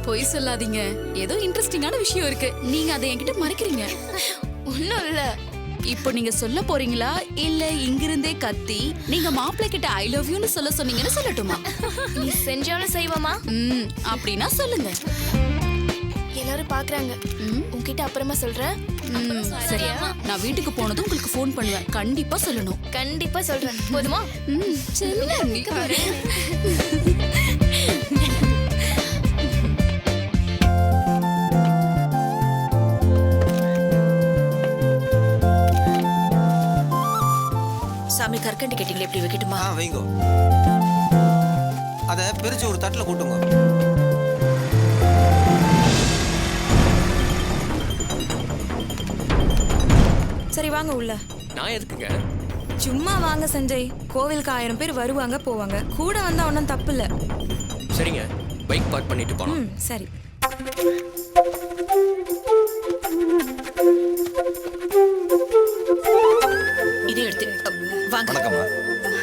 பொய் சொல்லாதீங்க. ஏதோ இன்ட்ரெஸ்டிங்கான விஷயம் இருக்கு. நீங்க அதை என்கிட்ட மறைக்கிறீங்க. ஒண்ணும் இல்ல. இப்போ நீங்க சொல்ல போறீங்களா இல்ல இங்கிருந்தே கத்தி நீங்க மாப்பிள்ளை கிட்ட ஐ லவ் யூன்னு சொல்ல சொன்னீங்கன்னு சொல்லட்டுமா? நீ செஞ்சாலும் செய்வோமா? அப்படின்னா சொல்லுங்க. எல்லாரும் பாக்குறாங்க. உன்கிட்ட அப்புறமா சொல்றேன். சரியா? நான் வீட்டுக்கு போனதும் உங்களுக்கு ஃபோன் பண்ணுவேன். கண்டிப்பா சொல்லணும். கண்டிப்பா சொல்றேன். போதுமா? சாமி கற்கண்டு கேட்டீங்களே, எப்படி வைக்கட்டுமா? வைங்கோ. அத பிரிச்சு ஒரு தட்டுல கூட்டுங்க. சரி வாங்க உள்ள. நான் எதுக்குங்க? சும்மா வாங்க சஞ்சய். கோவிலுக்கு 1000 பேர் வருவாங்க போவாங்க. கூட வந்தா ஒன்றும் தப்பு இல்ல. சரிங்க, பைக் பார்க் பண்ணிட்டு போலாம். சரி. இதை எடுத்து வாங்க. வணக்கம்மா.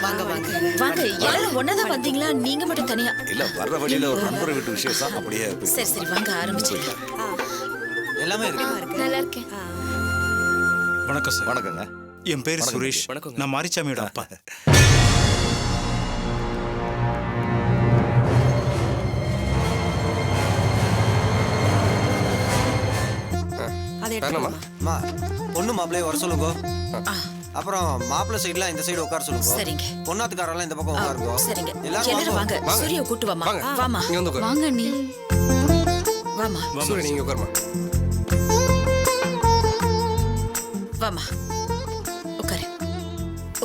வாங்க வாங்க வாங்க. எல்லாரும் ஒன்னதான் வந்தீங்களா? நீங்க மட்டும் தனியா? இல்ல, வர்ற வழியில ஒரு நண்பர் வீட்டு விசேஷம், அப்படியே சரி சரி வாங்க, ஆரம்பிச்சிடலாம். எல்லாமே இருக்கு. நல்லா இருக்கேன். வணக்கம் சார். வணக்கங்க. என் பேரு சுரேஷ். வணக்கங்க. நான் மாரிச்சாமியோட அப்பா. அதை எடுத்துக்கோமா. அம்மா, பொண்ணு மாப்பிள்ளைய வர சொல்லுங்க. அப்புறம் மாப்பிள்ளை சைடுலாம் இந்த சைடு உட்கார சொல்லுங்க. சரிங்க. பொண்ணாத்துக்காரெல்லாம் இந்த பக்கம் உட்காருங்க. சரிங்க. எல்லாரும் எல்லாரும் வாங்க. சூரிய கூட்டு வாமா. வாமா. நீங்க வந்து உட்காருங்க. வாங்க நீ. வாமா. சூரிய, நீங்க உட்காருமா. வாமா. உட்காரு.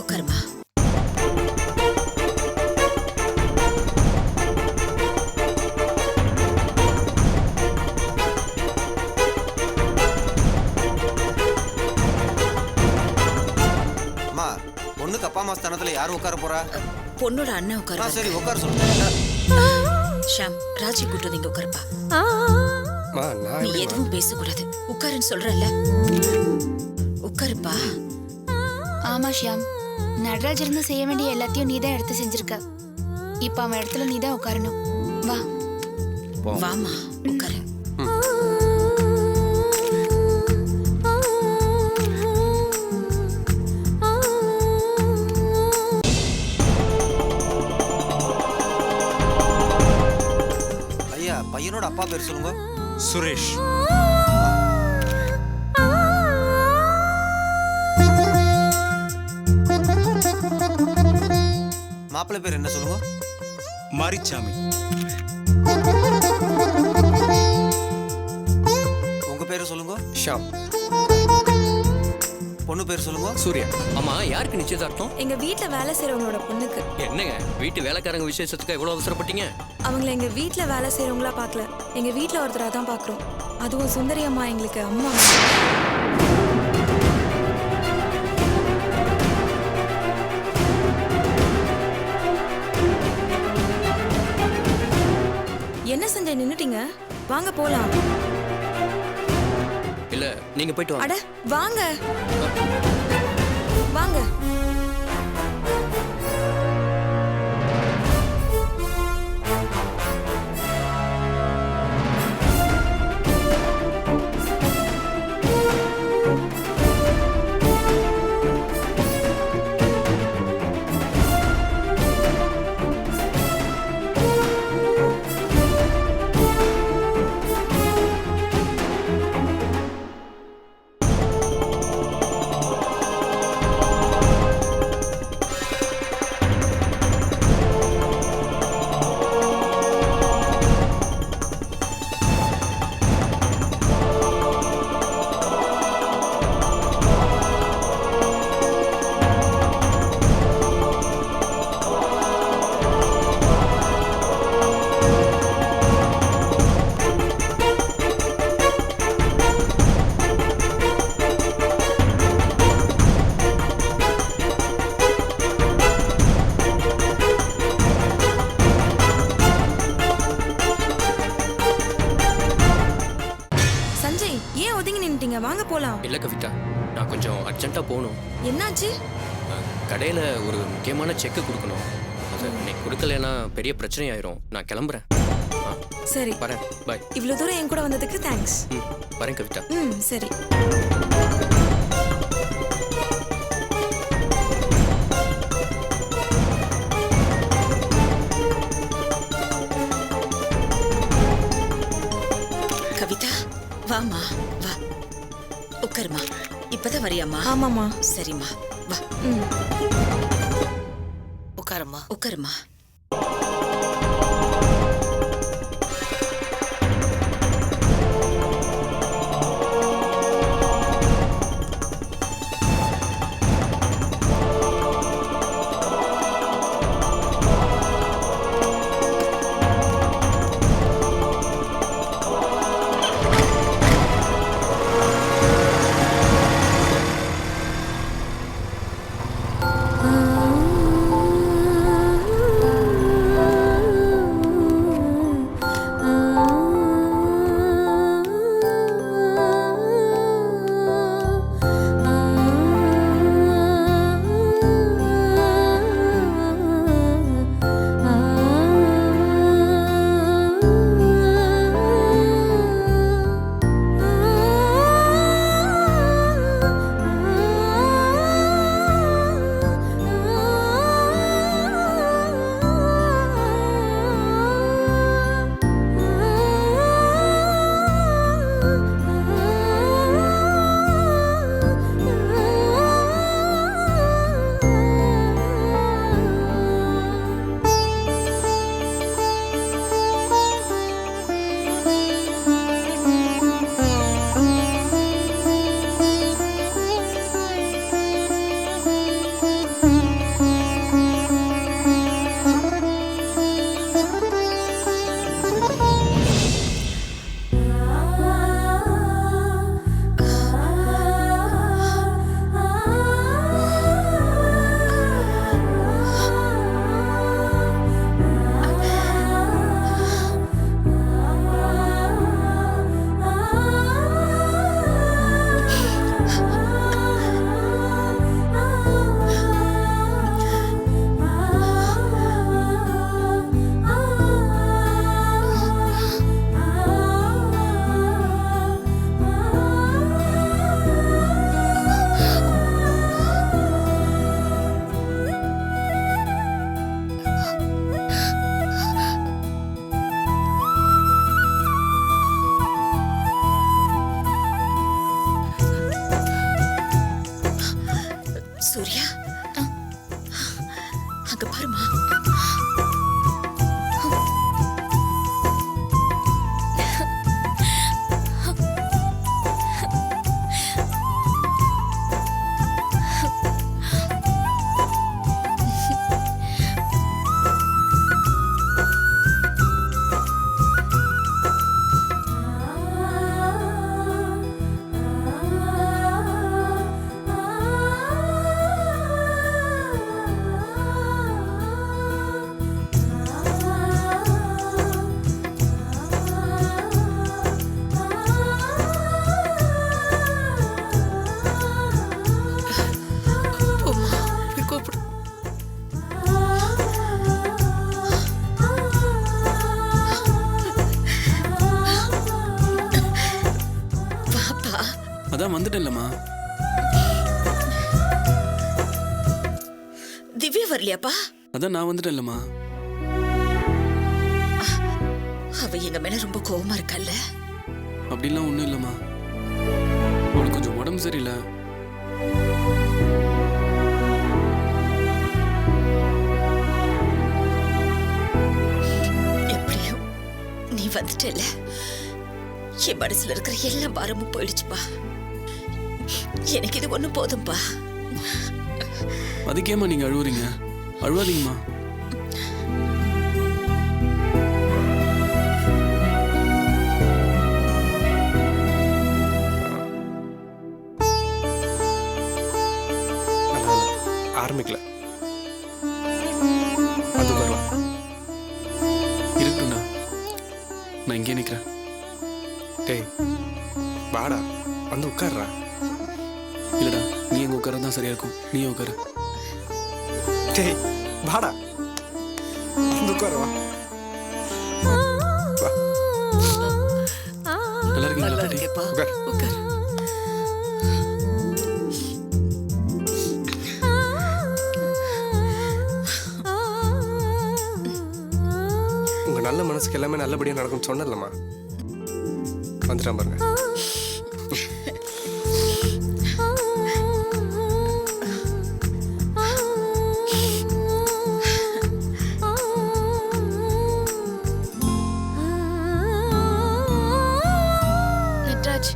உட்காருமா. அம்மா, பொண்ணுக்கு அப்பா அம்மா ஸ்தானத்துல யார் உட்கார போறா? பொண்ணோட அண்ணன் உட்காரு. சரி, உட்கார சொல்லுங்க. ஷாம், ராஜி கூட்டு வந்து இங்க உட்காருப்பா. நான் நீ எதுவும் பேசக்கூடாது. உட்காருன்னு சொல்றல. உட்காருப்பா. ஆமா ஷியாம், நடராஜ் இருந்து செய்ய வேண்டிய எல்லாத்தையும் நீதான் எடுத்து செஞ்சிருக்க. இப்ப அவன் இடத்துல நீதான் உட்காரணும். வா. வாமா, உட்காரு. ஐயா, பையனோட அப்பா பேர் சொல்லுங்க. சுரேஷ். மாப்பிள்ளை பேர் என்ன சொல்லுங்க? மாரிச்சாமி. உங்க பேரு சொல்லுங்க. ஷாம். பொண்ணு பேர் சொல்லுங்க. சூர்யா. ஆமா, யாருக்கு நிச்சயதார்த்தம்? எங்க வீட்ல வேலை செய்றவங்களோட பொண்ணுக்கு. என்னங்க, வீட்டு வேலைக்காரங்க விசேஷத்துக்கு எவ்வளவு அவசரப்பட்டீங்க? அவங்கள எங்க வீட்ல வேலை செய்றவங்களா பார்க்கல. எங்க வீட்ல ஒருத்தரா தான் பார்க்குறோம். அதுவும் சுந்தரி அம்மா எங்களுக்கு அம்மா. என்ன சஞ்சய் நின்னுட்டீங்க? வாங்க போலாம். இல்ல, நீங்க போயிட்டு வாங்க. அட வாங்க வாங்க. வாங்க போலாம். இல்ல கவிதா, நான் கொஞ்சம் அர்ஜென்ட்டா போகணும். என்னாச்சு? கடையில ஒரு முக்கியமான செக் கொடுக்கணும். அது இன்னைக்கு கொடுக்கலன்னா பெரிய பிரச்சனை ஆயிரும். நான் கிளம்புறேன். சரி வரேன். பாய். இவ்வளவு தூரம் என் கூட வந்ததுக்கு தேங்க்ஸ். ம். வரேன் கவிதா. சரி. கவிதா வாமா வா உட்காருமா. இப்பதான் வரியாம்மா? ஆமாம்மா. சரிம்மா வா உட்காருமா. உட்காருமா. சூர்யா அங்க பாருமா. அதான் வந்துட்டேன்லம்மா. திவ்யா வரலையாப்பா? அதான் நான் வந்துட்டேன்லம்மா. அவ எங்க மேல ரொம்ப கோவமா இருக்கல்ல? அப்படிலாம் ஒண்ணும் இல்லம்மா. அவளுக்கு கொஞ்சம் உடம்பு சரியில்லை. எப்படியோ நீ வந்துட்டல, என் மனசுல இருக்கிற எல்லா பாரமும் போயிடுச்சுப்பா. எனக்கு இது ஒண்ணு போதும்பா. அதுக்கேம்மா நீங்க அழுவுறீங்க? அழுவாதீங்கம்மா. ஆரம்பிக்கல. அது வரும். இருக்குண்ணா, நான் இங்கே நிற்கிறேன். டேய் வாடா, வந்து உட்கார்றா. இல்லடா, நீ எங்க உட்கார தான் சரியா இருக்கும். நீ உட்காரு. டேய் வாடா, வந்து உட்காரு. வா வா. நல்லா இருக்கீங்களா நல்லா பாட்டி? இருக்கேப்பா உட்கார். உட்கார். உங்க நல்ல மனசுக்கு எல்லாமே நல்லபடியா நடக்கும்னு சொன்னலம்மா. வந்துட்டான் பாருங்க. நட்ராஜ்,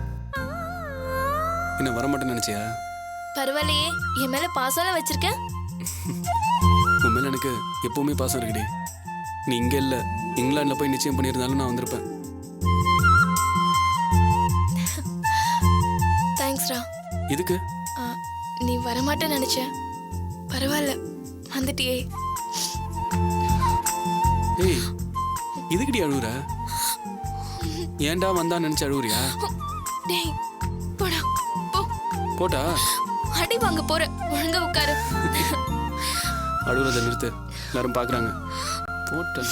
என்ன வரமாட்டேன்னு நினைச்சியா? பரவாயில்லையே, என் மேல பாசம்லாம் வச்சிருக்க. உன் மேல எனக்கு எப்பவுமே பாசம் இருக்குடி. நீ இங்க இல்ல, இங்கிலாந்துல போய் நிச்சயம் பண்ணியிருந்தாலும் நான் வந்திருப்பேன். தேங்க்ஸ்ரா. இதுக்கு நீ வரமாட்டேன்னு நினைச்சேன். பரவாயில்ல, வந்துட்டியே. ஏய், இதுக்குடி அழுகுற? ஏன்டா வந்தான்னு நினைச்சு அழுகுறியா? டேய், போடா போ. போட்டா அடி வாங்க போற, ஒழுங்கா உட்காரு. அழுகுறத நிறுத்து, எல்லாரும் பாக்குறாங்க. போட்ட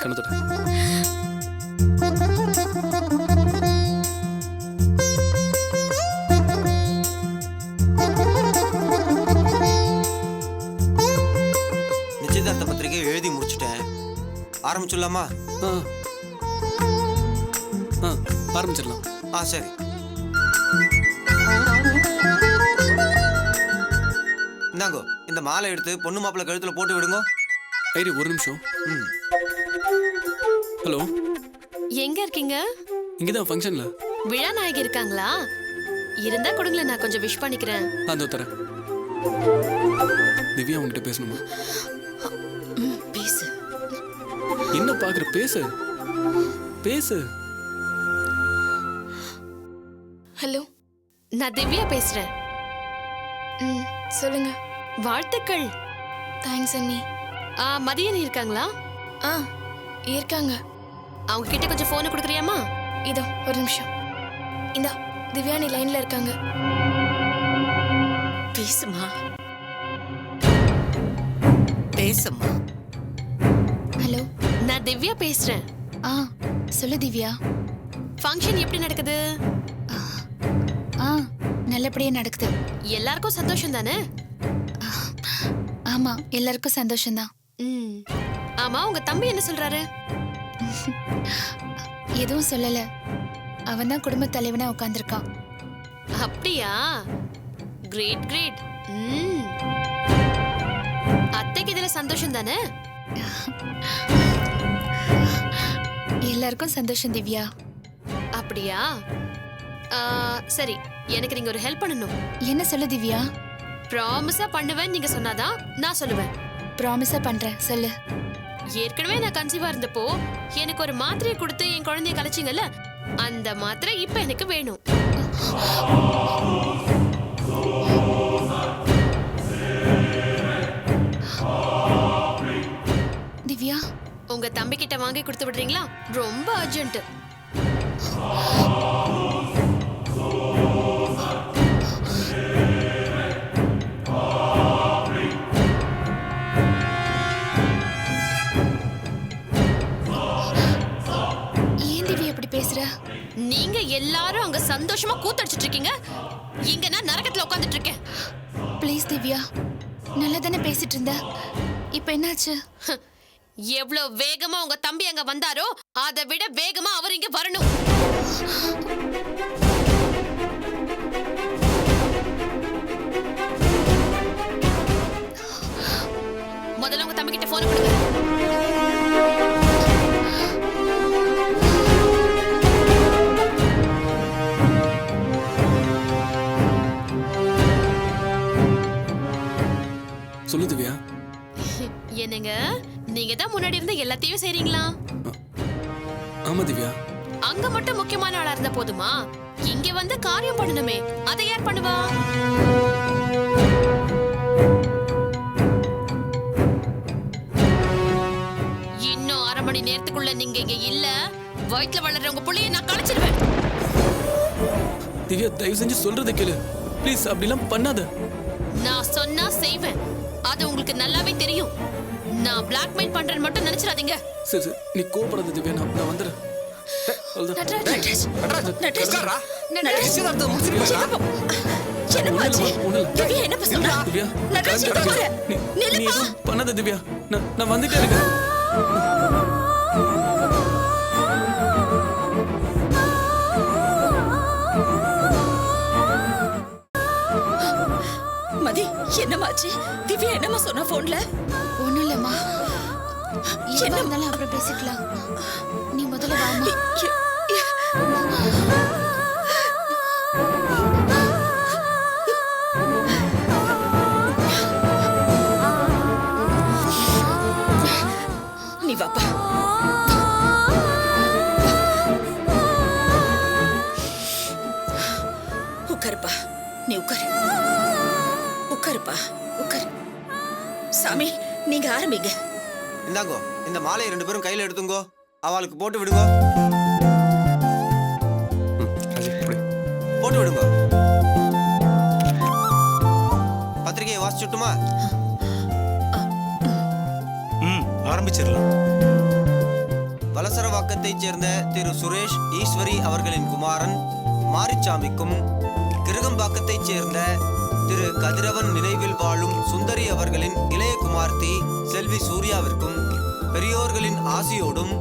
கணத்தோட நிச்சயதார்த்த பத்திரிகை எழுதி முடிச்சிட்டேன். ஆரம்பிச்சுடலாமா? ஆரம்பிச்சிடலாம். சரி. இந்தாங்கோ, இந்த மாலை எடுத்து பொண்ணு மாப்பிள்ளை கழுத்துல போட்டு விடுங்க. ஐரி, ஒரு நிமிஷம். ம். ஹலோ, எங்க இருக்கீங்க? இங்கதான் ஃபங்க்ஷன்ல. விழா நாயகி இருக்காங்களா? இருந்தா கொடுங்களேன், நான் கொஞ்சம் விஷ் பண்ணிக்கிறேன். அந்த தரேன். திவ்யா உன்கிட்ட பேசணுமா? பேசு. என்ன பாக்குற? பேசு பேசு. ஹலோ, நான் திவ்யா பேசுறேன். சொல்லுங்க. வாழ்த்துக்கள். தேங்க்ஸ் அண்ணி. மதியம் இருக்காங்களா? இருக்காங்க. அவங்க கிட்ட கொஞ்சம் போனை கொடுக்குறியாமா? இதோ ஒரு நிமிஷம். இந்தா, திவ்யா நீ லைன்ல இருக்காங்க. பேசுமா பேசுமா. ஹலோ, நான் திவ்யா பேசுறேன். சொல்லு திவ்யா. ஃபங்க்ஷன் எப்படி நடக்குது? நல்லபடியா நடக்குது. எல்லாருக்கும் சந்தோஷம் தானே? ஆமா, எல்லாருக்கும் சந்தோஷம்தான். ஆமா, உங்க தம்பி என்ன சொல்றாரு? எதுவும் சொல்லல. அவன் தான் குடும்ப தலைவனா உட்கார்ந்திருக்கான். அப்படியா? Great great. அத்தைக்கு இதுல சந்தோஷம் தானே? எல்லாருக்கும் சந்தோஷம் திவ்யா. அப்படியா? சரி, எனக்கு நீங்க ஒரு ஹெல்ப் பண்ணணும். என்ன சொல்லு திவ்யா. ப்ராமிஸா பண்ணுவேன் நீங்க சொன்னாதான் நான் சொல்லுவேன். ப்ராமிஸா பண்றேன், சொல்லு. ஏற்கனவே நான் கன்சீவா இருந்தப்போ எனக்கு ஒரு மாத்திரையை கொடுத்து என் குழந்தைய கலைச்சிங்கல்ல, அந்த மாத்திரை இப்ப எனக்கு வேணும். திவ்யா, உங்க தம்பி கிட்ட வாங்கி கொடுத்து விடுறீங்களா? ரொம்ப அர்ஜென்ட். ஏன் திவ்யா இப்படி பேசுற? நீங்க எல்லாரும் அங்க சந்தோஷமா கூத்தடிச்சிட்டு இருக்கீங்க, இங்க நான் நரகத்துல உட்கார்ந்துட்டு இருக்கேன். ப்ளீஸ் திவ்யா, நல்லா தானே பேசிட்டு இருந்த, இப்ப என்னாச்சு? எவ்வளவு வேகமா உங்க தம்பி அங்க வந்தாரோ அதை விட வேகமா அவர் இங்க வரணும். முதல்ல உங்க தம்பி கிட்ட போன் கொடுங்க. சொல்லு திவ்யா. என்னங்க, நீங்க தான் முன்னாடி இருந்து எல்லாத்தையும் செய்றீங்களா? ஆமா திவ்யா. அங்க மட்டும் முக்கியமான ஆளா இருந்தா போதுமா? இங்க வந்து காரியம் பண்ணணுமே, அதை யார் பண்ணுவா? இன்னும் 1/2 மணி நேரத்துக்குள்ள நீங்க இங்க இல்ல, வயித்துல வளர்ற உங்க புள்ளைய நான் கலைச்சிடுவேன். திவ்யா, தயவு செஞ்சு சொல்றதை கேளு ப்ளீஸ். அப்படிலாம் பண்ணாத. நான் சொன்னா செய்வேன், அது உங்களுக்கு நல்லாவே தெரியும். நான் பிளாக்மெயில் பண்றேன்னு மட்டும் நினைச்சிடாதீங்க. சரி சரி, நீ கோபப்படாத திவ்யா, நான் வந்துடுறேன். நட்ராஜ் உட்கார்றா. நட்ராஜ் நிச்சயதார்த்தத்தை முடிச்சிட்டு போயிடலாம். என்னமாச்சு ஒண்ணும் இல்ல. திவ்யா என்ன சொன்னா திவ்யா நட்ராஜ் எங்க போற நீ நில்லுப்பா எதுவும் பண்ணாத திவ்யா. நான் வந்துட்டே இருக்கேன். மதி என்னமாச்சு திவ்யா என்னமா சொன்னா போன்ல ஒண்ணும் இல்லம்மா. என்ன இருந்தாலும் அப்புறம் பேசிக்கலாம். நீ முதல்ல வாமா. நீ வாப்பா உட்காருப்பா நீ உட்காருப்பா உட்காரு சாமி நீங்க ஆரம்பிங்க இந்தாங்கோ இந்த மாலையை 2 பேரும் கையில எடுத்துங்கோ, அவளுக்கு போட்டு விடுங்கோ. ராஜி, இப்படி. போட்டு விடுங்கோ. பத்திரிகையை வாசிச்சுட்டுமா? ஆரம்பிச்சிடலாம். வலசரவாக்கத்தைச் சேர்ந்த திரு சுரேஷ் ஈஸ்வரி அவர்களின் குமாரன் மாரிச்சாமிக்கும், கிருகம்பாக்கத்தைச் சேர்ந்த திரு கதிரவன் நினைவில் வாழும் சுந்தரி அவர்களின் இளைய குமார்த்தி செல்வி சூர்யாவிற்கும் பெரியோர்களின் ஆசியோடும்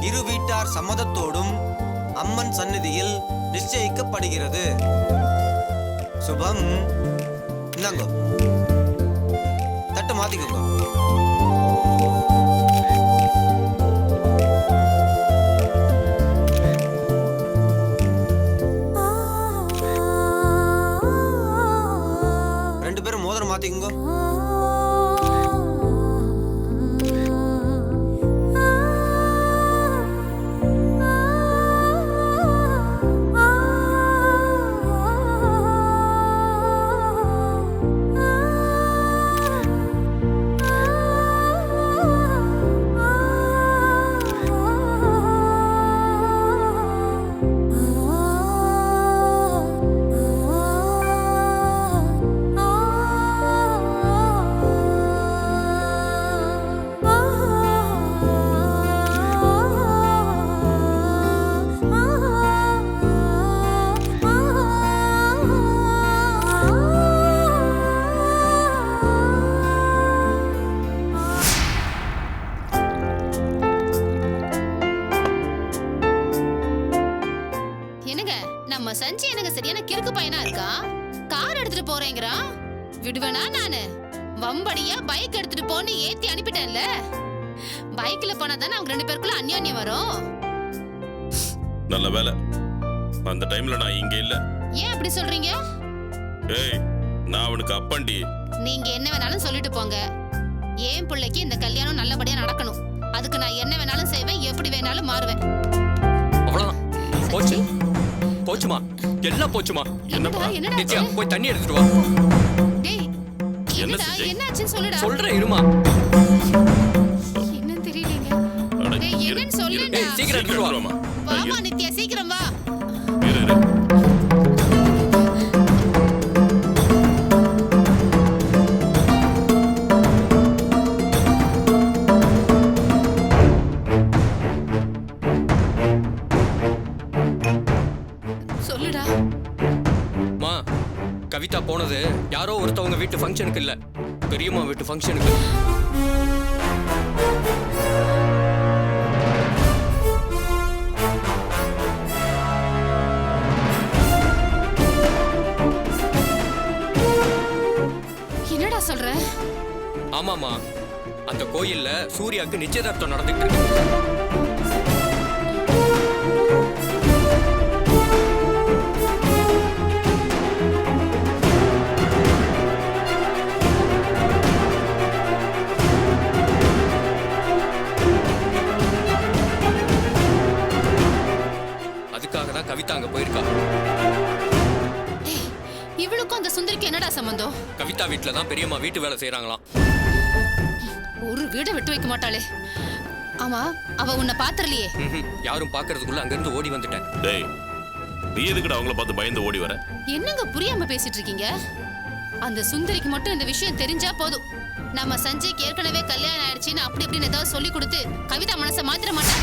இரு வீட்டார் சம்மதத்தோடும் அம்மன் சந்நிதியில் நிச்சயிக்கப்படுகிறது. சுபம். இந்தாங்கோ, தட்டு மாத்திக்கோங்க. மோதிரம் மாத்திக்கோங்க. சஞ்சி எனக்கு சரியான கிறுக்கு பையனா இருக்கா. கார் எடுத்துட்டு போறேங்கறா. விடுவேனா நானு? வம்படியா பைக் எடுத்துட்டு போன்னு ஏத்தி அனுப்பிட்டேன்ல. பைக்ல போனா தானே அவங்க 2 பேருக்குள்ள அந்யோன்யம் வரும். நல்ல வேலை அந்த டைம்ல நான் இங்க இல்ல. ஏன் அப்படி சொல்றீங்க? ஏய், நான் அவனுக்கு அப்பண்டி. நீங்க என்ன வேணாலும் சொல்லிட்டு போங்க. ஏன் பிள்ளைக்கு இந்த கல்யாணம் நல்லபடியா நடக்கணும். அதுக்கு நான் என்ன வேணாலும் செய்வேன், எப்படி வேணாலும் மாறுவேன். அவ்வளவுதான். போச்சு போச்சுமா, எல்லாம் போச்சுமா. என்னடா நித்யா போய் தண்ணி எடுத்துட்டு வா. டேய் என்னடா என்னாச்சுன்னு சொல்லுடா. சொல்றேன் இருமா. என்னன்னு தெரியலங்க. டேய் என்னன்னு சொல்லுடா. சீக்கிரம் எடுத்துட்டு வா. வாமா நித்யா சீக்கிரம் வா. இரு இரு. சொல்லுடா. மா, கவிதா போனது யாரோ ஒருத்தவங்க வீட்டு ஃபங்க்ஷனுக்கு இல்ல, பெரியம்மா வீட்டு ஃபங்க்ஷனுக்கு. என்னடா சொல்ற? ஆமாமா, அந்த கோயில்ல சூர்யாவுக்கு நிச்சயதார்த்தம் நடந்துட்டு இருக்கு. அதுக்காக தான் கவிதா அங்க போயிருக்கா. இவளுக்கும் அந்த சுந்தரிக்கு என்னடா சம்பந்தம்? கவிதா வீட்டுல தான் பெரியம்மா வீட்டு வேலை செய்யறாங்களாம். ஒரு வீட விட்டு வைக்க மாட்டாளே. ஆமா, அவ உன்னை பாத்திரலையே. யாரும் பாக்குறதுக்குள்ள அங்க இருந்து ஓடி வந்துட்டேன். டேய், நீ எதுக்குடா அவங்கள பார்த்து பயந்து ஓடி வர? என்னங்க புரியாம பேசிட்டு இருக்கீங்க? அந்த சுந்தரிக்கு மட்டும் இந்த விஷயம் தெரிஞ்சா போதும். நம்ம சஞ்சய்க்கு ஏற்கனவே கல்யாணம் ஆயிடுச்சுன்னு அப்படி இப்படின்னு ஏதாவது சொல்லி கொடுத்து கவிதா மனசை மாத்திர மாட்டா.